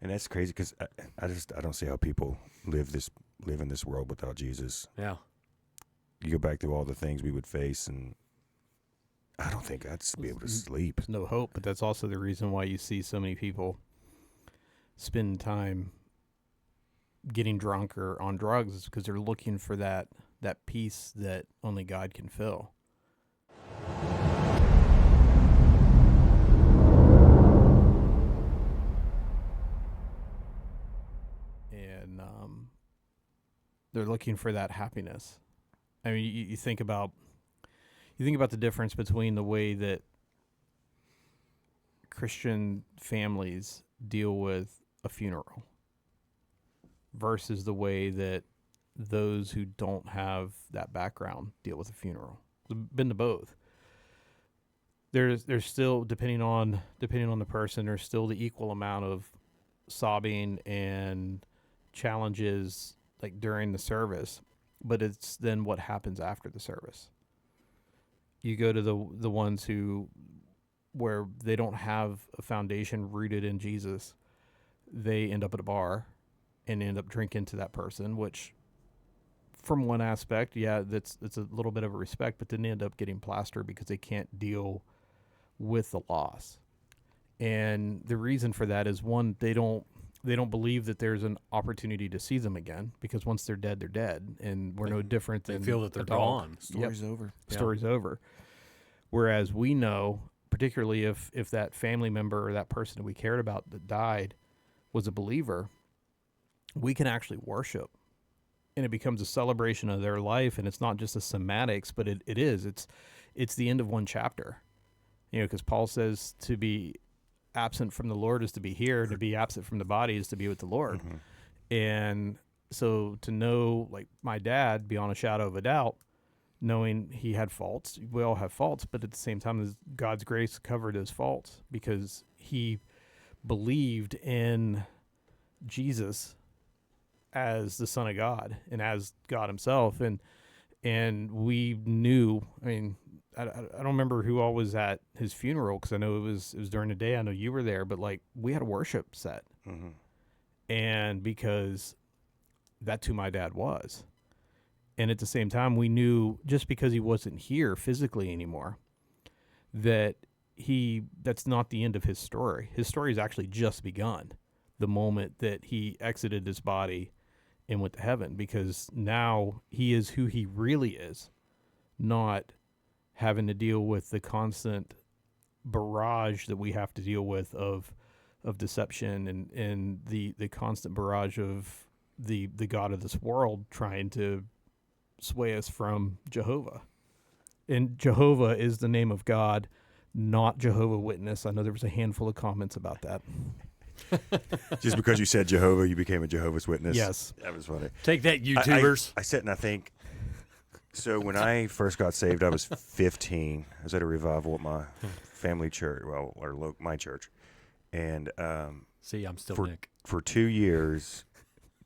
And that's crazy because I don't see how people live in this world without Jesus. Yeah. You go back through all the things we would face, and I don't think I'd be able to sleep. There's no hope, but that's also the reason why you see so many people spend time getting drunk or on drugs, is because they're looking for that peace that only God can fill. And they're looking for that happiness. I mean, you think about the difference between the way that Christian families deal with a funeral versus the way that those who don't have that background deal with a funeral. I've been to both. There's still, depending on the person, there's still the equal amount of sobbing and challenges like during the service, but it's then what happens after the service. You go to the ones where they don't have a foundation rooted in Jesus, they end up at a bar and end up drinking to that person, which from one aspect, yeah, it's a little bit of a respect, but then they end up getting plastered because they can't deal with the loss. And the reason for that is, one, they don't believe that there's an opportunity to see them again, because once they're dead, and we're no different than They feel that they're a dog. gone. Story's over. Story's over. Whereas we know, particularly if that family member or that person that we cared about that died was a believer, we can actually worship. And it becomes a celebration of their life, and it's not just a semantics, but it is. It's the end of one chapter. You know, because Paul says to be absent from the Lord is to be here, to be absent from the body is to be with the Lord. Mm-hmm. And so to know, like my dad, beyond a shadow of a doubt, knowing he had faults, we all have faults, but at the same time, God's grace covered his faults because he believed in Jesus as the Son of God and as God himself. And we knew, I mean, I don't remember who all was at his funeral, because I know it was during the day. I know you were there, but like we had a worship set. Mm-hmm. And because that's who my dad was. And at the same time, we knew just because he wasn't here physically anymore, that's not the end of his story. His story has actually just begun the moment that he exited his body and went to heaven, because now he is who he really is, not having to deal with the constant barrage that we have to deal with of deception and the constant barrage of the God of this world trying to sway us from Jehovah. And Jehovah is the name of God, not Jehovah Witness. I know there was a handful of comments about that. Just because you said Jehovah, you became a Jehovah's Witness? Yes. That was funny. Take that, YouTubers. I sit and I think, so when I first got saved, I was 15. I was at a revival at my family church, my church. And See, I'm still Nick. For 2 years,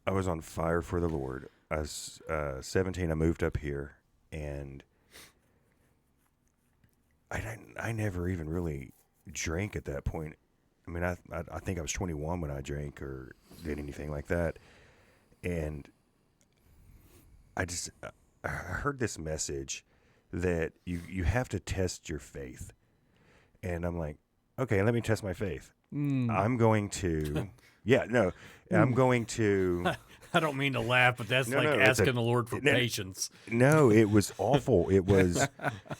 I was on fire for the Lord. I was 17. I moved up here, and I never even really drank at that point. I mean, I think I was 21 when I drank or did anything like that. And I heard this message that you have to test your faith. And I'm like, okay, let me test my faith. I'm going to, I'm going to. I don't mean to laugh, but that's asking the Lord for patience. No, it was awful. It was.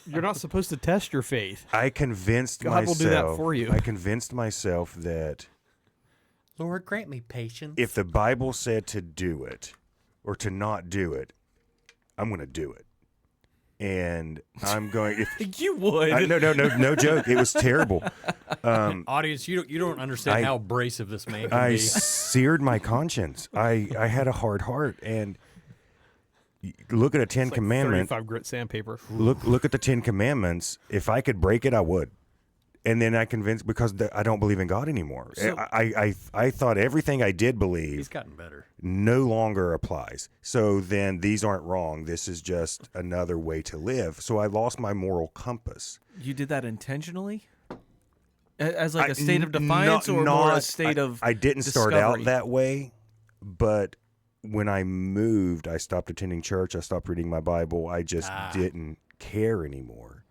You're not supposed to test your faith. I convinced God myself. will do that for you. I convinced myself that, Lord, grant me patience. if the Bible said to do it or to not do it, I'm going to do it. And I'm going. You would. No joke. It was terrible. Audience, you don't understand how abrasive this man can I be. seared my conscience. I had a hard heart, and look at a Ten Commandments. 35 grit sandpaper. Look at the 10 Commandments. If I could break it, I would. And then I convinced, because I don't believe in God anymore. So, I thought everything I did believe he's gotten better. No longer applies. So then these aren't wrong. This is just another way to live. So I lost my moral compass. You did that intentionally? As like a state of defiance, or more a state of I didn't start out discovery? that way, but when I moved, I stopped attending church. I stopped reading my Bible. I just didn't care anymore.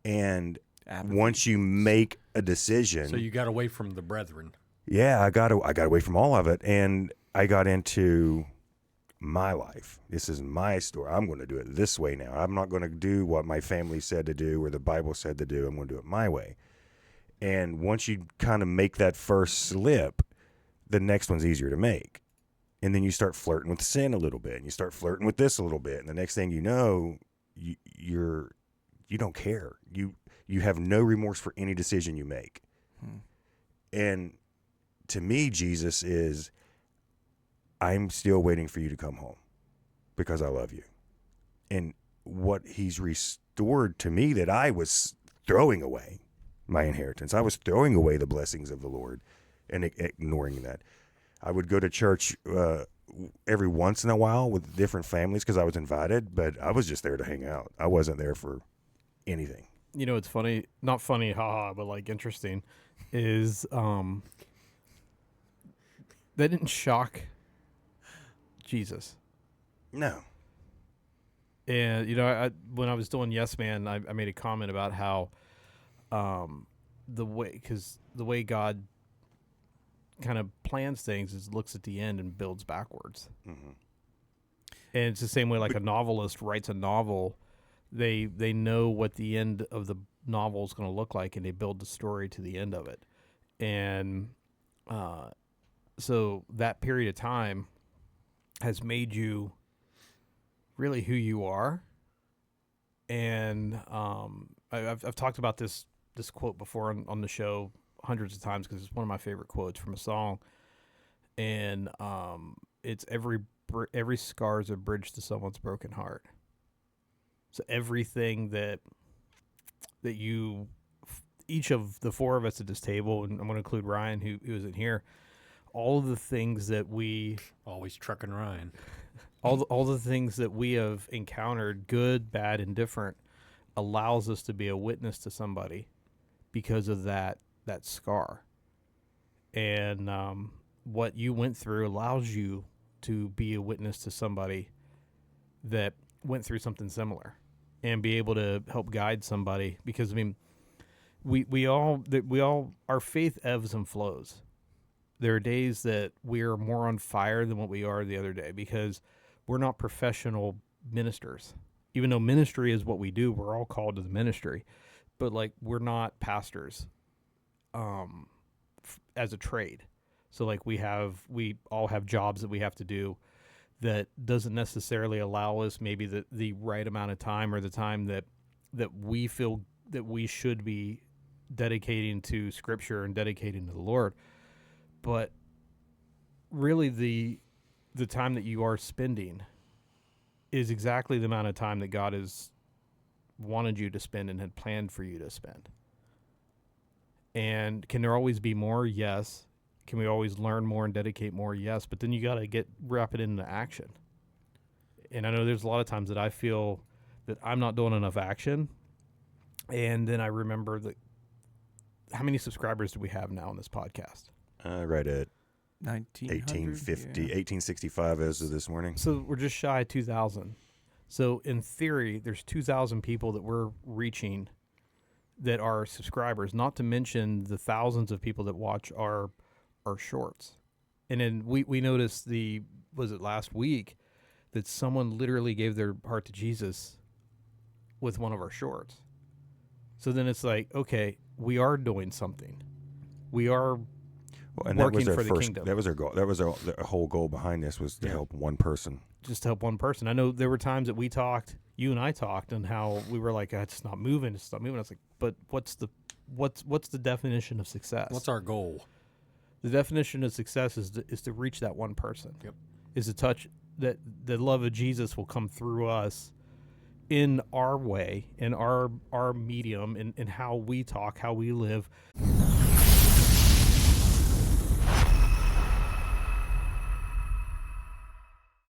And Apathy. once you make a decision, So you got away from the brethren. yeah, I got away from all of it, and I got into my life. This is my story. I'm going to do it this way now. I'm not going to do what my family said to do or the Bible said to do. I'm going to do it my way. And once you kind of make that first slip, the next one's easier to make. And then you start flirting with sin a little bit, and you start flirting with this a little bit, and the next thing you know, you don't care. You have no remorse for any decision you make. And to me, Jesus is, I'm still waiting for you to come home because I love you. And what he's restored to me that I was throwing away my inheritance. I was throwing away the blessings of the Lord and ignoring that. I would go to church every once in a while with different families because I was invited, but I was just there to hang out. I wasn't there for anything. You know, it's funny, not funny, haha, but like interesting, is that didn't shock Jesus. No. And, you know, when I was doing Yes Man, I made a comment about how the way God kind of plans things is looks at the end and builds backwards. Mm-hmm. And it's the same way like a novelist writes a novel. They know what the end of the novel is going to look like, and they build the story to the end of it. And so that period of time has made you really who you are. And I've talked about this quote before on the show hundreds of times because it's one of my favorite quotes from a song. And it's every scar is a bridge to someone's broken heart. So everything that you, each of the four of us at this table, and I'm going to include Ryan who isn't here, all of the things that we Always trucking Ryan. all the things that we have encountered, good, bad, and different, allows us to be a witness to somebody because of that scar. And what you went through allows you to be a witness to somebody that went through something similar and be able to help guide somebody. Because I mean, we all our faith ebbs and flows. There are days that we're more on fire than what we are the other day because we're not professional ministers. Even though ministry is what we do, we're all called to the ministry, but like we're not pastors as a trade. So like we all have jobs that we have to do that doesn't necessarily allow us maybe the right amount of time or the time that we feel that we should be dedicating to Scripture and dedicating to the Lord. But really the time that you are spending is exactly the amount of time that God has wanted you to spend and had planned for you to spend. And can there always be more? Yes. Can we always learn more and dedicate more? Yes. But then you got to wrap it into action. And I know there's a lot of times that I feel that I'm not doing enough action. And then I remember that how many subscribers do we have now on this podcast? Right at 1850, 1865 as of this morning. So we're just shy of 2,000. So in theory, there's 2,000 people that we're reaching that are subscribers, not to mention the thousands of people that watch our shorts. And then we noticed was it last week that someone literally gave their heart to Jesus with one of our shorts. So then it's like, okay, we are doing something. We are and working that was for our the first, kingdom. That was our goal. That was the whole goal behind this was to help one person. Just to help one person. I know there were times that you and I talked, and how we were like, it's not moving. I was like, but what's the definition of success? What's our goal? The definition of success is to reach that one person. Yep. Is to touch that the love of Jesus will come through us in our way, in our medium, in how we talk, how we live.